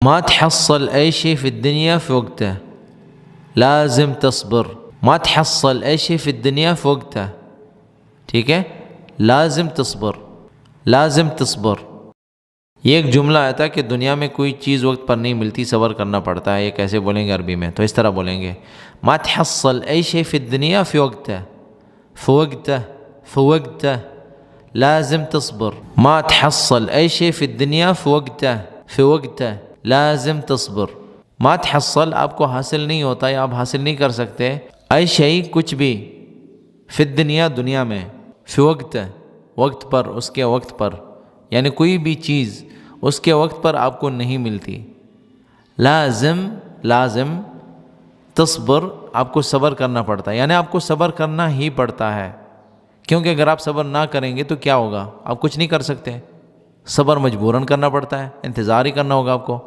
ما تحصل أي شيء في الدنيا في وقته، لازم تصبر. ما تحصل أي شيء في الدنیا في وقته، ٹھیک ہے، لازم تصبر، لازم تصبر. یہ ایک جملہ آیا تھا کہ دنیا میں کوئی چیز وقت پر نہیں ملتی، صبر کرنا پڑتا ہے. یہ کیسے بولیں گے عربی میں؟ تو اس طرح بولیں گے ما تحصل أي شيء في الدنيا في وقته، في وقته، في وقته، لازم تصبر. ما تحصل أي شيء في الدنيا في وقته، في وقته، لازم تصبر. ما تحصل آپ کو حاصل نہیں ہوتا یا آپ حاصل نہیں کر سکتے، أي شيء کچھ بھی، فی الدنیا دنیا میں، فی وقت وقت پر، اس کے وقت پر، یعنی کوئی بھی چیز اس کے وقت پر آپ کو نہیں ملتی. لازم، لازم، تصبر، آپ کو صبر کرنا پڑتا ہے، یعنی آپ کو صبر کرنا ہی پڑتا ہے، کیونکہ اگر آپ صبر نہ کریں گے تو کیا ہوگا؟ آپ کچھ نہیں کر سکتے. صبر مجبوراً کرنا پڑتا ہے، انتظار ہی کرنا ہوگا آپ کو.